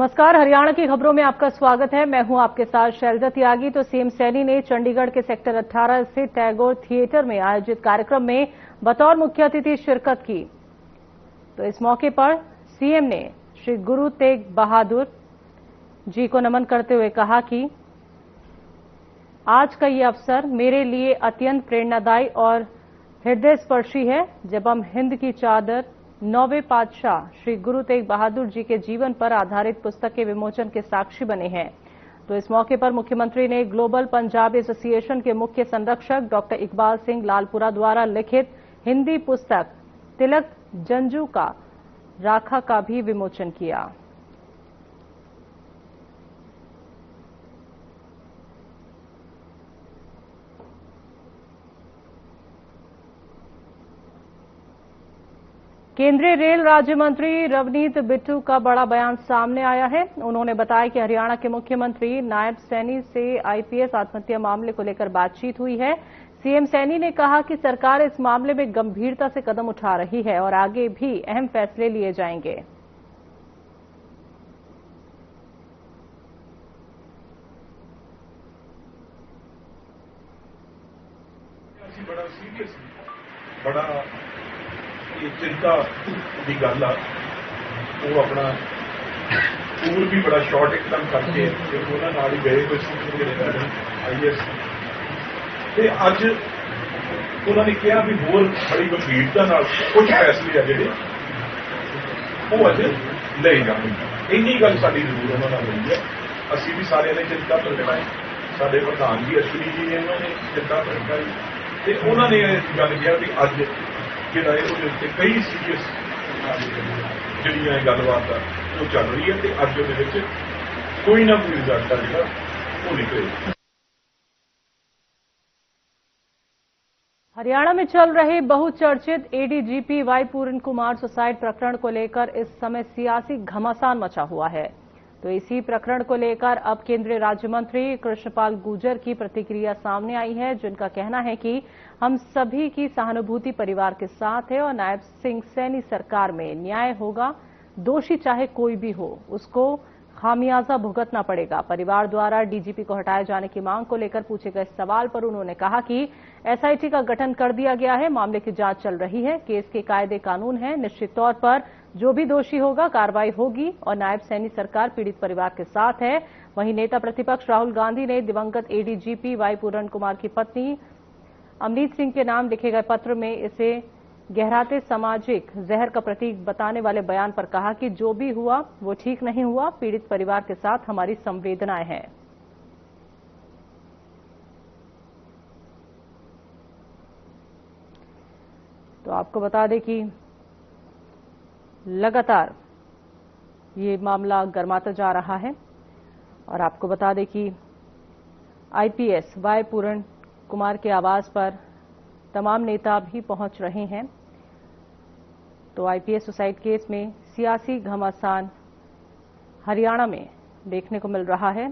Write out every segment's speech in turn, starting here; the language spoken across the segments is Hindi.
नमस्कार, हरियाणा की खबरों में आपका स्वागत है। मैं हूं आपके साथ शैलजा त्यागी। तो सीएम सैनी ने चंडीगढ़ के सेक्टर 18 स्थित टैगोर थिएटर में आयोजित कार्यक्रम में बतौर मुख्य अतिथि शिरकत की। तो इस मौके पर सीएम ने श्री गुरु तेग बहादुर जी को नमन करते हुए कहा कि आज का ये अवसर मेरे लिए अत्यंत प्रेरणादायी और हृदय स्पर्शी है, जब हम हिंद की चादर 9वें पातशाह श्री गुरु तेग बहादुर जी के जीवन पर आधारित पुस्तक के विमोचन के साक्षी बने हैं। तो इस मौके पर मुख्यमंत्री ने ग्लोबल पंजाबी एसोसिएशन के मुख्य संरक्षक डॉक्टर इकबाल सिंह लालपुरा द्वारा लिखित हिंदी पुस्तक तिलक जंजू का राखा का भी विमोचन किया। केंद्रीय रेल राज्य मंत्री रवनीत बिट्टू का बड़ा बयान सामने आया है। उन्होंने बताया कि हरियाणा के मुख्यमंत्री नायब सैनी से आईपीएस आत्महत्या मामले को लेकर बातचीत हुई है। सीएम सैनी ने कहा कि सरकार इस मामले में गंभीरता से कदम उठा रही है और आगे भी अहम फैसले लिए जाएंगे। बड़ा सीरियस बड़ा चिंता की गल आ वो अपना टूर भी बड़ा शॉर्ट एकदम करके उन्होंने ही गए कुछ आईएएस ते अज उन्होंने कहा भी होर बड़ी गंभीरता कुछ फैसले आ जिहड़े वो अज ले जाएंगे। इन्नी गल साडी जरूर उन्होंने हुई है। असीं भी सारे ने चिंता प्रगटाई, साडे प्रधान जी अश्विनी जी ने उन्होंने चिंता प्रगटाई ते उन्होंने गल कहा भी अज कई सीरियस जिहड़ियां गलबात वो चल रही है तो अज उहदे कोई ना कोई रिजल्ट आ जिहड़ा वो निकले। हरियाणा में चल रहे बहुचर्चित एडीजीपी वाई पूरन कुमार सुसाइड प्रकरण को लेकर इस समय सियासी घमासान मचा हुआ है। तो इसी प्रकरण को लेकर अब केंद्रीय राज्य मंत्री कृष्णपाल गुर्जर की प्रतिक्रिया सामने आई है, जिनका कहना है कि हम सभी की सहानुभूति परिवार के साथ है और नायब सिंह सैनी सरकार में न्याय होगा। दोषी चाहे कोई भी हो, उसको खामियाजा भुगतना पड़ेगा। परिवार द्वारा डीजीपी को हटाए जाने की मांग को लेकर पूछे गए सवाल पर उन्होंने कहा कि एसआईटी का गठन कर दिया गया है, मामले की जांच चल रही है, केस के कायदे कानून है, निश्चित तौर पर जो भी दोषी होगा कार्रवाई होगी और नायब सैनी सरकार पीड़ित परिवार के साथ है। वहीं नेता प्रतिपक्ष राहुल गांधी ने दिवंगत एडीजीपी वाई पूरन कुमार की पत्नी अमनीत सिंह के नाम लिखे गए पत्र में इसे गहराते सामाजिक जहर का प्रतीक बताने वाले बयान पर कहा कि जो भी हुआ वो ठीक नहीं हुआ, पीड़ित परिवार के साथ हमारी संवेदनाएं हैं। तो आपको बता दें कि लगातार ये मामला गर्माता जा रहा है और आपको बता दें कि आईपीएस वाई पूरन कुमार के आवास पर तमाम नेता भी पहुंच रहे हैं। तो आईपीएस सुसाइड केस में सियासी घमासान हरियाणा में देखने को मिल रहा है।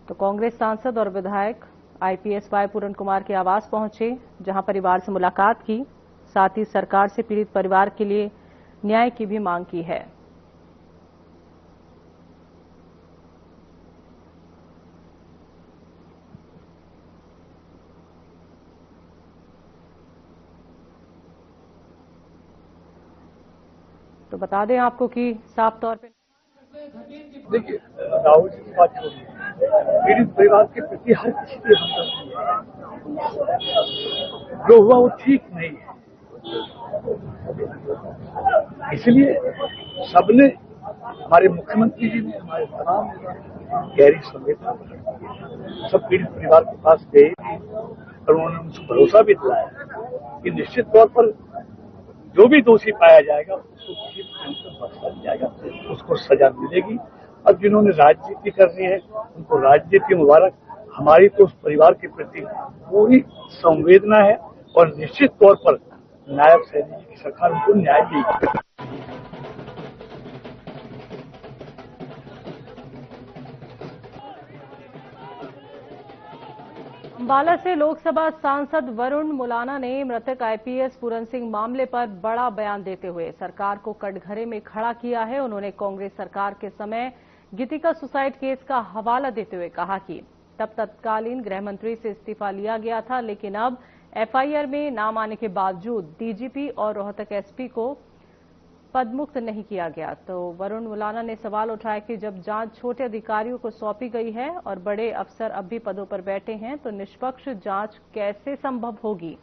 तो कांग्रेस सांसद और विधायक आईपीएस वाई पूरन कुमार के आवास पहुंचे, जहां परिवार से मुलाकात की, साथ ही सरकार से पीड़ित परिवार के लिए न्याय की भी मांग की है। तो बता दें आपको कि साफ तौर पे देखिए राहुल जी की बात छोड़िए, पीड़ित परिवार के प्रति हर किसी की हमदर्दी है। जो हुआ वो ठीक नहीं है, इसलिए सबने, हमारे मुख्यमंत्री जी ने, हमारे तमाम गहरी संवेदना सब पीड़ित परिवार के पास गए और उन्होंने उनको भरोसा भी दिलाया कि निश्चित तौर पर जो भी दोषी पाया जाएगा उसको बख्शा जाएगा, उसको सजा मिलेगी। अब जिन्होंने राजनीति करनी है उनको राजनीति मुबारक। हमारी तो उस परिवार के प्रति पूरी संवेदना है और निश्चित तौर पर नायब सैनी जी की सरकार उनको न्याय देगी। अंबाला से लोकसभा सांसद वरुण मुलाना ने मृतक आईपीएस पूरन सिंह मामले पर बड़ा बयान देते हुए सरकार को कटघरे में खड़ा किया है। उन्होंने कांग्रेस सरकार के समय गीतिका सुसाइड केस का हवाला देते हुए कहा कि तब तत्कालीन गृह मंत्री से इस्तीफा लिया गया था, लेकिन अब एफआईआर में नाम आने के बावजूद डीजीपी और रोहतक एसपी को पदमुक्त नहीं किया गया। तो वरुण मुलाना ने सवाल उठाया कि जब जांच छोटे अधिकारियों को सौंपी गई है और बड़े अफसर अब भी पदों पर बैठे हैं, तो निष्पक्ष जांच कैसे संभव होगी।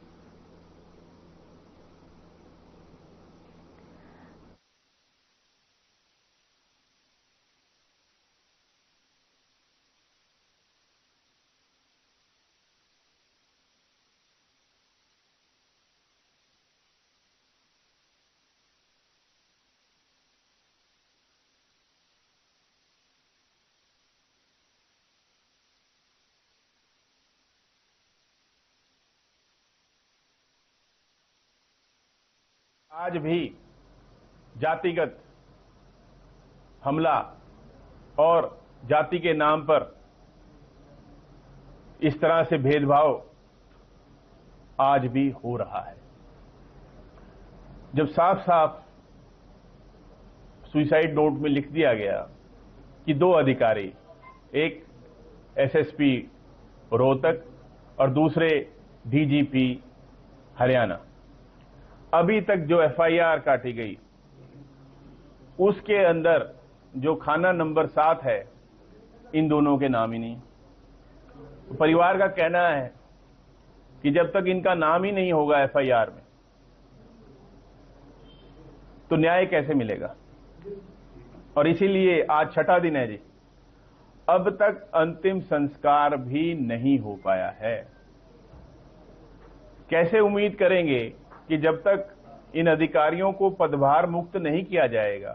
आज भी जातिगत हमला और जाति के नाम पर इस तरह से भेदभाव आज भी हो रहा है। जब साफ साफ सुसाइड नोट में लिख दिया गया कि 2 अधिकारी, एक एसएसपी रोहतक और दूसरे डीजीपी हरियाणा, अभी तक जो एफआईआर काटी गई उसके अंदर जो खाना नंबर 7 है, इन दोनों के नाम ही नहीं। तो परिवार का कहना है कि जब तक इनका नाम ही नहीं होगा एफआईआर में तो न्याय कैसे मिलेगा। और इसीलिए आज 6ठा दिन है जी, अब तक अंतिम संस्कार भी नहीं हो पाया है। कैसे उम्मीद करेंगे कि जब तक इन अधिकारियों को पदभार मुक्त नहीं किया जाएगा,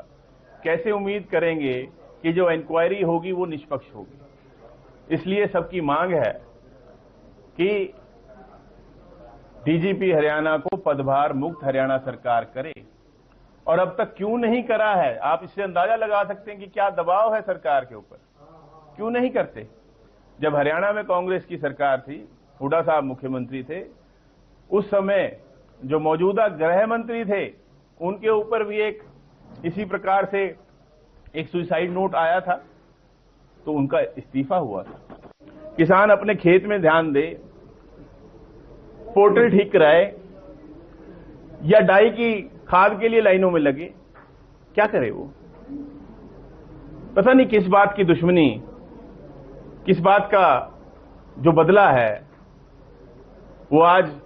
कैसे उम्मीद करेंगे कि जो इंक्वायरी होगी वो निष्पक्ष होगी। इसलिए सबकी मांग है कि डीजीपी हरियाणा को पदभार मुक्त हरियाणा सरकार करे। और अब तक क्यों नहीं करा है, आप इससे अंदाजा लगा सकते हैं कि क्या दबाव है सरकार के ऊपर, क्यों नहीं करते। जब हरियाणा में कांग्रेस की सरकार थी, हुड्डा साहब मुख्यमंत्री थे, उस समय जो मौजूदा गृह मंत्री थे उनके ऊपर भी एक इसी प्रकार से एक सुसाइड नोट आया था, तो उनका इस्तीफा हुआ था। किसान अपने खेत में ध्यान दे, पोर्टल ठीक कराए या डाई की खाद के लिए लाइनों में लगे, क्या करे वो। पता नहीं किस बात की दुश्मनी, किस बात का जो बदला है वो आज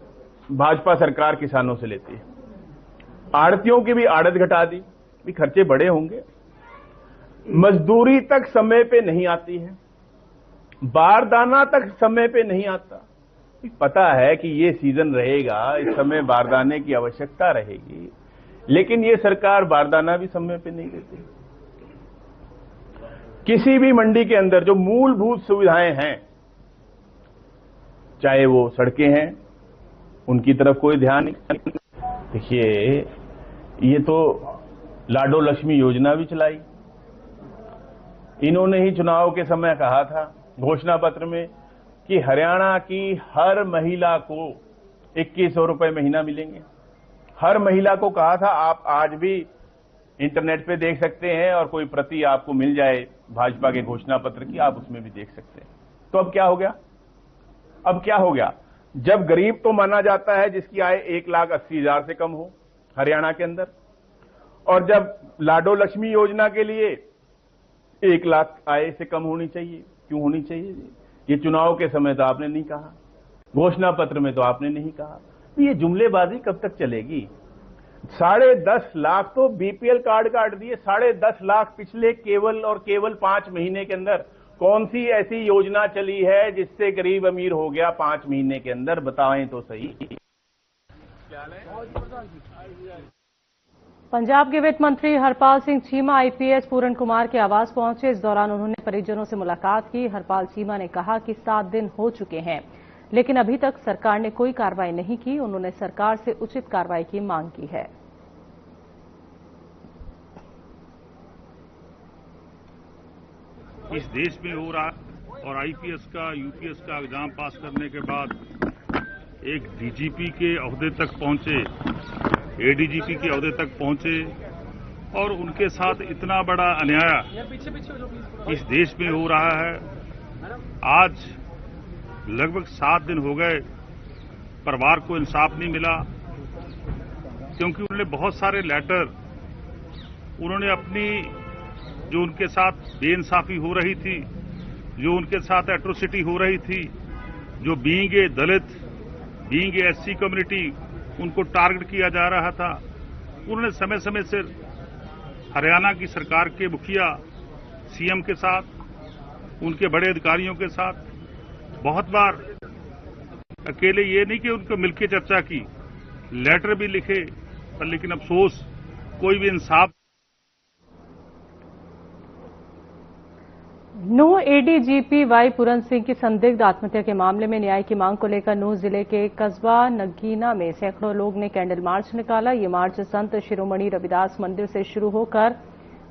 भाजपा सरकार किसानों से लेती है। आड़तियों की भी आड़त घटा दी, भी खर्चे बड़े होंगे। मजदूरी तक समय पे नहीं आती है, बारदाना तक समय पे नहीं आता। पता है कि ये सीजन रहेगा, इस समय बारदाने की आवश्यकता रहेगी, लेकिन ये सरकार बारदाना भी समय पे नहीं देती। किसी भी मंडी के अंदर जो मूलभूत सुविधाएं हैं, चाहे वो सड़कें हैं, उनकी तरफ कोई ध्यान नहीं। देखिए, ये तो लाडो लक्ष्मी योजना भी चलाई। इन्होंने ही चुनाव के समय कहा था घोषणा पत्र में कि हरियाणा की हर महिला को 2100 रुपए महीना मिलेंगे। हर महिला को कहा था। आप आज भी इंटरनेट पे देख सकते हैं और कोई प्रति आपको मिल जाए भाजपा के घोषणा पत्र की, आप उसमें भी देख सकते हैं। तो अब क्या हो गया? अब क्या हो गया? जब गरीब तो माना जाता है जिसकी आय 1,80,000 से कम हो हरियाणा के अंदर, और जब लाडो लक्ष्मी योजना के लिए 1 लाख आय से कम होनी चाहिए। क्यों होनी चाहिए? ये चुनाव के समय तो आपने नहीं कहा, घोषणा पत्र में तो आपने नहीं कहा। तो ये जुमलेबाजी कब तक चलेगी? 10.5 लाख तो बीपीएल कार्ड काट दिए। 10.5 लाख पिछले केवल 5 महीने के अंदर। कौन सी ऐसी योजना चली है जिससे गरीब अमीर हो गया 5 महीने के अंदर? बताएं तो सही। पंजाब के वित्त मंत्री हरपाल सिंह चीमा आईपीएस पूरन कुमार के आवास पहुंचे। इस दौरान उन्होंने परिजनों से मुलाकात की। हरपाल चीमा ने कहा कि 7 दिन हो चुके हैं, लेकिन अभी तक सरकार ने कोई कार्रवाई नहीं की। उन्होंने सरकार से उचित कार्रवाई की मांग की है। इस देश में हो रहा और आईपीएस का यूपीएस का एग्जाम पास करने के बाद एक डीजीपी के ओहदे तक पहुंचे, एडीजीपी के ओहदे तक पहुंचे और उनके साथ इतना बड़ा अन्याय इस देश में हो रहा है। आज लगभग 7 दिन हो गए, परिवार को इंसाफ नहीं मिला, क्योंकि उन्होंने बहुत सारे लेटर, उन्होंने अपनी जो उनके साथ बेइंसाफी हो रही थी, जो उनके साथ एट्रोसिटी हो रही थी, जो being a Dalit, being a SC community, उनको टारगेट किया जा रहा था। उन्होंने समय समय से हरियाणा की सरकार के मुखिया सीएम के साथ, उनके बड़े अधिकारियों के साथ बहुत बार, अकेले ये नहीं कि उनको मिलकर चर्चा की, लेटर भी लिखे, पर लेकिन अफसोस कोई भी इंसाफ। नूंह एडीजीपी वाई पूरन सिंह की संदिग्ध आत्महत्या के मामले में न्याय की मांग को लेकर नूंह जिले के कस्बा नगीना में सैकड़ों लोग ने कैंडल मार्च निकाला। ये मार्च संत शिरोमणि रविदास मंदिर से शुरू होकर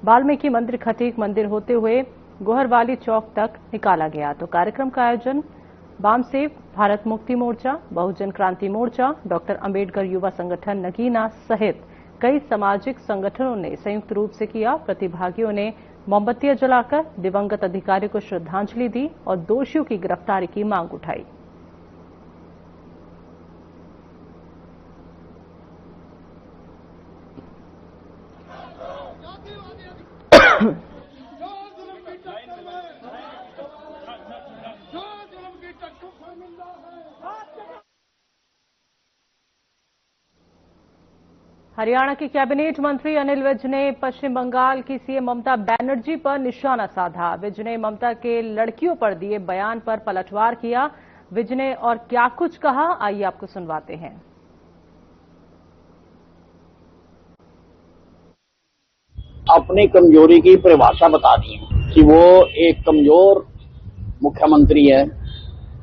वाल्मीकि मंदिर, खटीक मंदिर होते हुए गोहरवाली चौक तक निकाला गया। तो कार्यक्रम का आयोजन वामसेव, भारत मुक्ति मोर्चा, बहुजन क्रांति मोर्चा, डॉक्टर अंबेडकर युवा संगठन नगीना सहित कई सामाजिक संगठनों ने संयुक्त रूप से किया। प्रतिभागियों ने मोमबत्तियां जलाकर दिवंगत अधिकारी को श्रद्धांजलि दी और दोषियों की गिरफ्तारी की मांग उठाई। हरियाणा की कैबिनेट मंत्री अनिल विज ने पश्चिम बंगाल की सीएम ममता बनर्जी पर निशाना साधा। विज ने ममता के लड़कियों पर दिए बयान पर पलटवार किया। विज ने और क्या कुछ कहा, आइए आपको सुनवाते हैं। अपनी कमजोरी की परिभाषा बता दी कि वो एक कमजोर मुख्यमंत्री है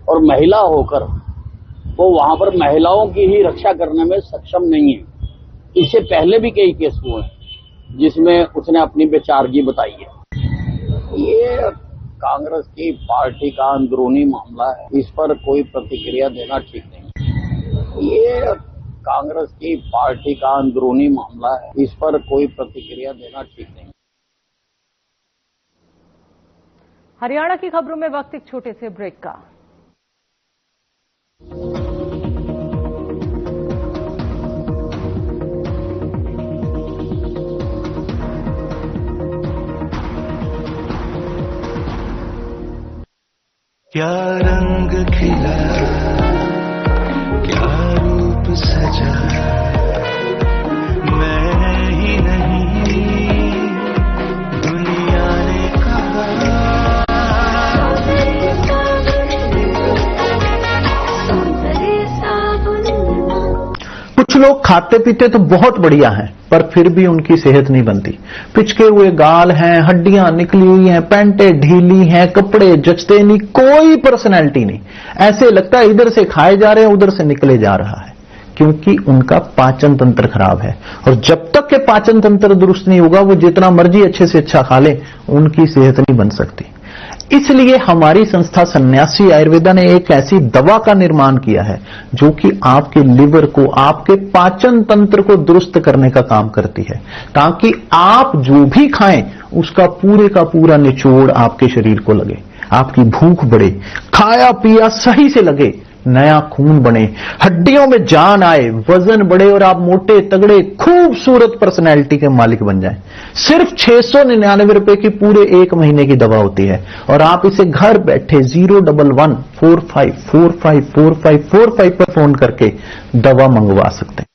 और महिला होकर वो वहां पर महिलाओं की ही रक्षा करने में सक्षम नहीं है। इससे पहले भी कई केस हुए हैं जिसमें उसने अपनी बेचारगी बताई है। ये कांग्रेस की पार्टी का अंदरूनी मामला है, इस पर कोई प्रतिक्रिया देना ठीक नहीं। ये कांग्रेस की पार्टी का अंदरूनी मामला है, इस पर कोई प्रतिक्रिया देना ठीक नहीं। हरियाणा की खबरों में वक्त एक छोटे से ब्रेक का। क्या रंग खिला, क्या रूप सजा, मैं ही नहीं दुनिया ने कहा। कुछ लोग खाते पीते तो बहुत बढ़िया हैं, पर फिर भी उनकी सेहत नहीं बनती। पिचके हुए गाल हैं, हड्डियां निकली हुई हैं, पैंटें ढीली हैं, कपड़े जचते नहीं, कोई पर्सनैलिटी नहीं। ऐसे लगता है इधर से खाए जा रहे हैं, उधर से निकले जा रहा है, क्योंकि उनका पाचन तंत्र खराब है। और जब तक के पाचन तंत्र दुरुस्त नहीं होगा, वो जितना मर्जी अच्छे से अच्छा खा ले, उनकी सेहत नहीं बन सकती। इसलिए हमारी संस्था सन्यासी आयुर्वेदा ने एक ऐसी दवा का निर्माण किया है जो कि आपके लिवर को, आपके पाचन तंत्र को दुरुस्त करने का काम करती है, ताकि आप जो भी खाएं उसका पूरे का पूरा निचोड़ आपके शरीर को लगे, आपकी भूख बढ़े, खाया पिया सही से लगे, नया खून बने, हड्डियों में जान आए, वजन बढ़े और आप मोटे तगड़े खूबसूरत पर्सनैलिटी के मालिक बन जाएं। सिर्फ 699 रुपए की पूरे 1 महीने की दवा होती है और आप इसे घर बैठे 01145454545 पर फोन करके दवा मंगवा सकते हैं।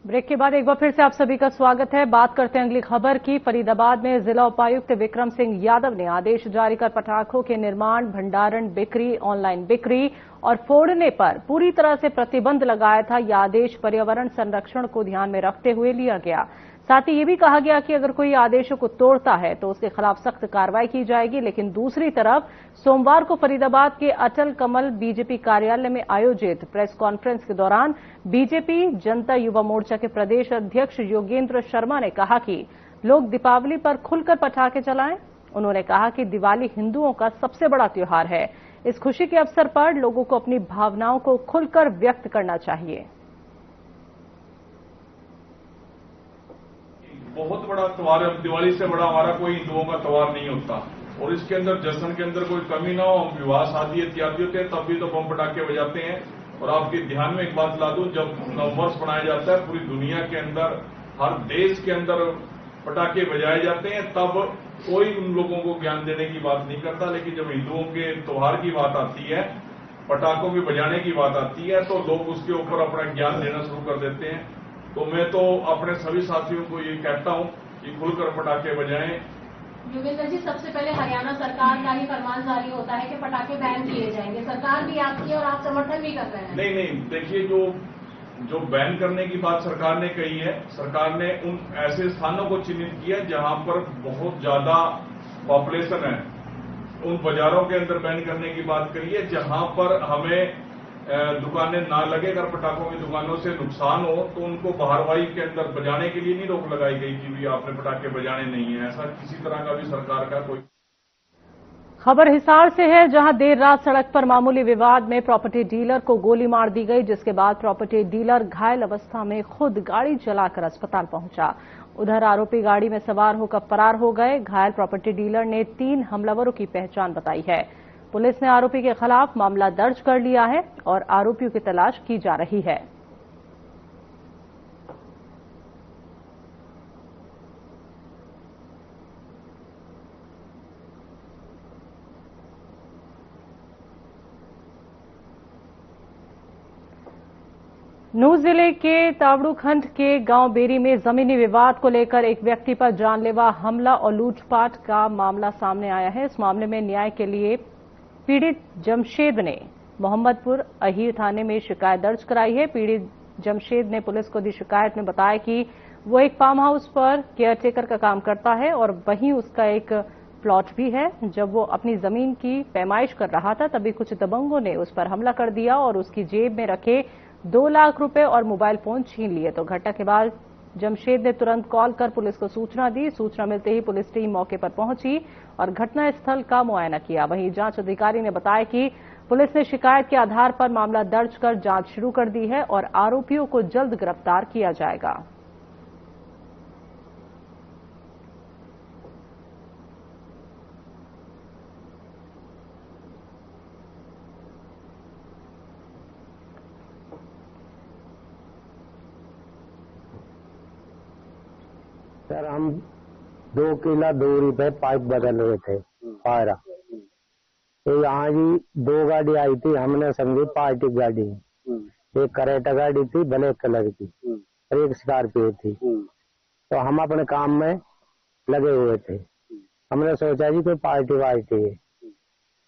ब्रेक के बाद एक बार फिर से आप सभी का स्वागत है। बात करते हैं अगली खबर की। फरीदाबाद में जिला उपायुक्त विक्रम सिंह यादव ने आदेश जारी कर पटाखों के निर्माण, भंडारण, बिक्री, ऑनलाइन बिक्री और फोड़ने पर पूरी तरह से प्रतिबंध लगाया था। यह आदेश पर्यावरण संरक्षण को ध्यान में रखते हुए लिया गया। साथ ही ये भी कहा गया कि अगर कोई आदेशों को तोड़ता है तो उसके खिलाफ सख्त कार्रवाई की जाएगी। लेकिन दूसरी तरफ सोमवार को फरीदाबाद के अटल कमल बीजेपी कार्यालय में आयोजित प्रेस कॉन्फ्रेंस के दौरान बीजेपी जनता युवा मोर्चा के प्रदेश अध्यक्ष योगेंद्र शर्मा ने कहा कि लोग दीपावली पर खुलकर पटाखे चलाएं। उन्होंने कहा कि दिवाली हिंदुओं का सबसे बड़ा त्योहार है। इस खुशी के अवसर पर लोगों को अपनी भावनाओं को खुलकर व्यक्त करना चाहिए। बहुत बड़ा त्योहार है, दिवाली से बड़ा हमारा कोई हिंदुओं का त्योहार नहीं होता। और इसके अंदर जश्न के अंदर कोई कमी ना हो, हम विवाह शादी इत्यादि होते हैं तब भी तो बम पटाखे बजाते हैं। और आपके ध्यान में एक बात ला दूं, जब नववर्ष मनाया जाता है पूरी दुनिया के अंदर, हर देश के अंदर पटाखे बजाए जाते हैं, तब कोई उन लोगों को ज्ञान देने की बात नहीं करता। लेकिन जब हिंदुओं के त्योहार की बात आती है, पटाखों के बजाने की बात आती है, तो लोग उसके ऊपर अपना ज्ञान देना शुरू कर देते हैं। तो मैं तो अपने सभी साथियों को ये कहता हूं कि खुलकर पटाखे बजाएं। योगेंद्र जी, सबसे पहले हरियाणा सरकार का ही फरमान जारी होता है कि पटाखे बैन किए जाएंगे। सरकार भी आपकी और आप समर्थन भी कर रहे हैं। नहीं, देखिए जो बैन करने की बात सरकार ने कही है, सरकार ने उन ऐसे स्थानों को चिन्हित किया जहां पर बहुत ज्यादा पॉपुलेशन है, उन बाजारों के अंदर बैन करने की बात करी है जहां पर हमें दुकानें ना लगे। अगर पटाखों की दुकानों से नुकसान हो तो उनको बाहरवाई के अंदर बजाने के लिए नहीं रोक लगाई गई कि भी आपने पटाखे बजाने नहीं है। ऐसा किसी तरह का भी सरकार का कोई। खबर हिसार से है, जहां देर रात सड़क पर मामूली विवाद में प्रॉपर्टी डीलर को गोली मार दी गई, जिसके बाद प्रॉपर्टी डीलर घायल अवस्था में खुद गाड़ी चलाकर अस्पताल पहुंचा। उधर आरोपी गाड़ी में सवार होकर फरार हो गए। घायल प्रॉपर्टी डीलर ने 3 हमलावरों की पहचान बताई है। पुलिस ने आरोपी के खिलाफ मामला दर्ज कर लिया है और आरोपियों की तलाश की जा रही है। नूंह जिले के तावड़ू खंड के गांव बेरी में जमीनी विवाद को लेकर एक व्यक्ति पर जानलेवा हमला और लूटपाट का मामला सामने आया है। इस मामले में न्याय के लिए पीड़ित जमशेद ने मोहम्मदपुर अहीर थाने में शिकायत दर्ज कराई है। पीड़ित जमशेद ने पुलिस को दी शिकायत में बताया कि वो एक फार्म हाउस पर केयरटेकर का काम करता है और वहीं उसका एक प्लॉट भी है। जब वो अपनी जमीन की पैमाइश कर रहा था तभी कुछ दबंगों ने उस पर हमला कर दिया और उसकी जेब में रखे 2 लाख रुपए और मोबाइल फोन छीन लिए। तो घटना के बाद जमशेद ने तुरंत कॉल कर पुलिस को सूचना दी। सूचना मिलते ही पुलिस टीम मौके पर पहुंची और घटनास्थल का मुआयना किया। वहीं जांच अधिकारी ने बताया कि पुलिस ने शिकायत के आधार पर मामला दर्ज कर जांच शुरू कर दी है और आरोपियों को जल्द गिरफ्तार किया जाएगा। सर, हम 2 किला दूरी पे पाइप बदल रहे थे पायरा, तो यहाँ जी 2 गाड़ी आई थी। हमने समझी पार्टी गाड़ी, एक करेटा गाड़ी थी ब्लैक कलर की और एक स्कॉर्पियो थी। तो हम अपने काम में लगे हुए थे। हमने सोचा जी कोई पार्टी वार्टी है,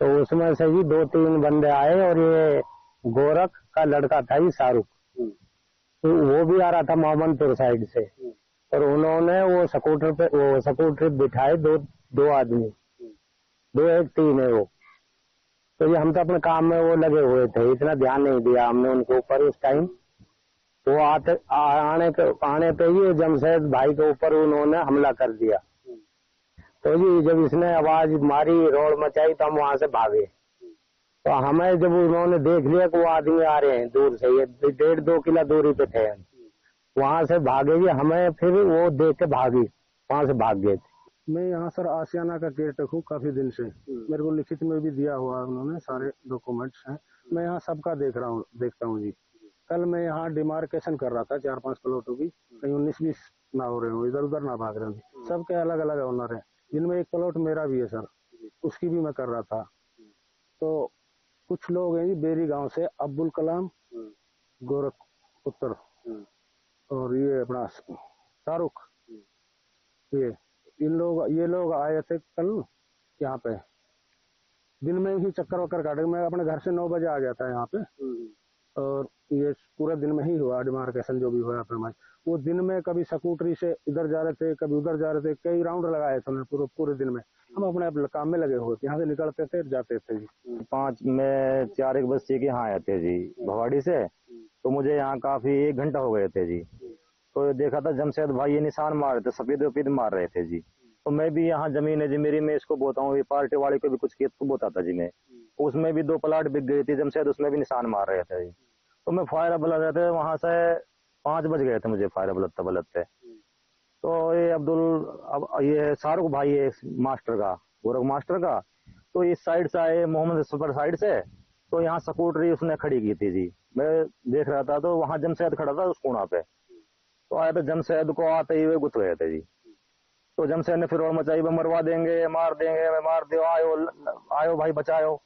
तो उसमें से जी 2-3 बंदे आए और ये गोरख का लड़का था जी शाहरुख, तो वो भी आ रहा था मोहम्मदपुर साइड से। और उन्होंने वो स्कूटर बिठाए 2 आदमी, 2-1-3 है वो। तो ये हम तो अपने काम में वो लगे हुए थे, इतना ध्यान नहीं दिया हमने उनके ऊपर उस टाइम। वो आने पे ही जमशेद भाई के ऊपर उन्होंने हमला कर दिया। तो जी जब इसने आवाज मारी, रोड मचाई, तो हम वहां से भागे। तो हमें जब उन्होंने देख लिया कि वो आदमी आ रहे हैं दूर से, ये 1.5-2 किला दूरी पे थे, वहां से भागे जी। हमें फिर वो देख के भागी, वहां से भाग गए थे। मैं यहाँ सर आशियाना का केयरटेकर हूँ काफी दिन से। मेरे को लिखित में भी दिया हुआ है उन्होंने, सारे डॉक्यूमेंट्स हैं। मैं यहाँ सबका देखता हूँ जी। कल मैं यहाँ डिमार्केशन कर रहा था 4-5 प्लॉटों की, कहीं 19-20 ना हो रहे हो, इधर उधर ना भाग रहे हो। सबके अलग अलग ओनर है, जिनमें एक प्लॉट मेरा भी है सर, उसकी भी मैं कर रहा था। तो कुछ लोग हैं जी बेरी गाँव से, अब्दुल कलाम, गोरख पुत्र और ये अपना शाहरुख, ये लोग आए थे कल यहाँ पे। दिन में ही चक्कर वक्कर काटे। मैं अपने घर से 9 बजे आ गया था यहाँ पे। और ये पूरे दिन में ही हुआ डिमार्केशन जो भी हुआ फरमाइश। वो दिन में कभी स्कूटरी से इधर जा रहे थे, कभी उधर जा रहे थे, कई राउंड लगाए थे उन्होंने पूरे दिन में। हम अपने काम में लगे हुए थे, यहाँ से निकलते थे जाते थे जी। 5 में 4 बजे के यहाँ आए थे जी भवाड़ी से, तो मुझे यहाँ काफी 1 घंटा हो गए थे जी। तो देखा था जमशेद भाई ये निशान मार रहे थे, सफेद वफेद मार रहे थे जी। तो मैं भी यहाँ जमीन है जी मेरी, मैं इसको बोता हूँ, ये पार्टी वाले को भी कुछ खेत को बोता था जी मैं। उसमें भी 2 प्लाट बिक गई थी जमशेद, उसमें भी निशान मार रहे थे जी। तो मैं फायर बलत रहे थे, वहां से 5 बज गए थे मुझे फायर बलते। तो ये अब ये शाहरुख भाई है मास्टर का, गोरख मास्टर का, तो इस साइड से आए मोहम्मद सुपर साइड से, तो यहाँ स्कूटरी उसने खड़ी की थी जी। मैं देख रहा था तो वहां जमशेद खड़ा था उस कोना पे, तो आए तो जमशेद को आते ही वे गुत गए थे जी। तो जमशेद ने फिर और मचाई, वो मरवा देंगे, मार देंगे, मैं मार दो, आयो भाई बचाओ।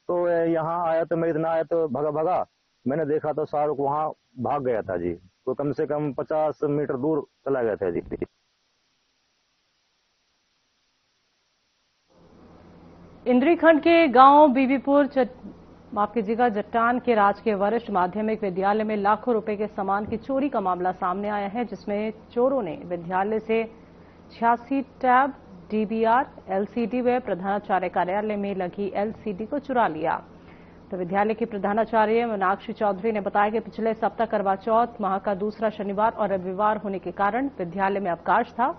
तो यहाँ आया तो मैं इतना आया तो भगा। मैंने देखा तो शाहरुख वहां भाग गया था जी, तो कम से कम 50 मीटर दूर चला गया था जी। इंद्री खंड के गांव बीबीपुर जट्टान के राजकीय वरिष्ठ माध्यमिक विद्यालय में लाखों रुपए के सामान की चोरी का मामला सामने आया है, जिसमें चोरों ने विद्यालय से 86 टैब, डीवीआर, एलसीडी व प्रधानाचार्य कार्यालय में लगी एलसीडी को चुरा लिया। तो विद्यालय की प्रधानाचार्य मीनाक्षी चौधरी ने बताया कि पिछले सप्ताह करवा चौथ माह का दूसरा शनिवार और रविवार होने के कारण विद्यालय में अवकाश था।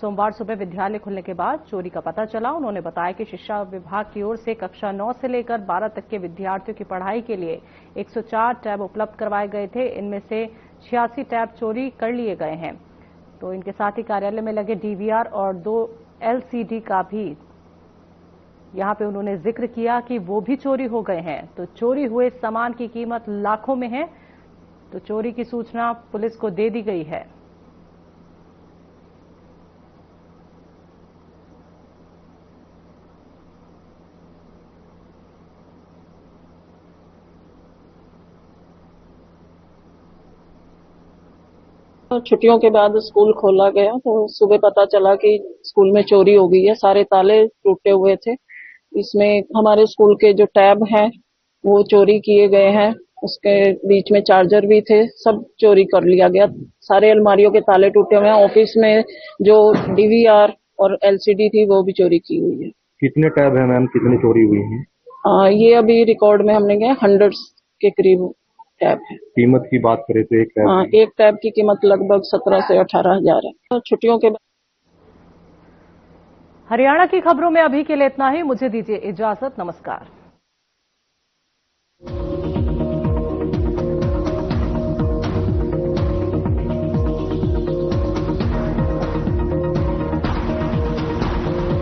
सोमवार सुबह विद्यालय खुलने के बाद चोरी का पता चला। उन्होंने बताया कि शिक्षा विभाग की ओर से कक्षा 9 से लेकर 12 तक के विद्यार्थियों की पढ़ाई के लिए 104 टैब उपलब्ध करवाए गए थे। इनमें से 86 टैब चोरी कर लिए गए हैं। तो इनके साथ ही कार्यालय में लगे डीवीआर और 2 एलसीडी का भी यहां पे उन्होंने जिक्र किया कि वो भी चोरी हो गए हैं। तो चोरी हुए सामान की कीमत लाखों में है। तो चोरी की सूचना पुलिस को दे दी गई है। छुट्टियों के बाद स्कूल खोला गया तो सुबह पता चला कि स्कूल में चोरी हो गई है। सारे ताले टूटे हुए थे। इसमें हमारे स्कूल के जो टैब हैं वो चोरी किए गए हैं। उसके बीच में चार्जर भी थे, सब चोरी कर लिया गया। सारे अलमारियों के ताले टूटे हुए हैं। ऑफिस में जो डीवीआर और एलसीडी थी वो भी चोरी की हुई है। कितने टैब है मैम, कितनी चोरी हुई है? ये अभी रिकॉर्ड में हमने गए 100 के करीब टैब है। कीमत की बात करें तो एक टैब की कीमत लगभग 17 से 18 हजार है। तो छुट्टियों के हरियाणा की खबरों में अभी के लिए इतना ही। मुझे दीजिए इजाजत। नमस्कार।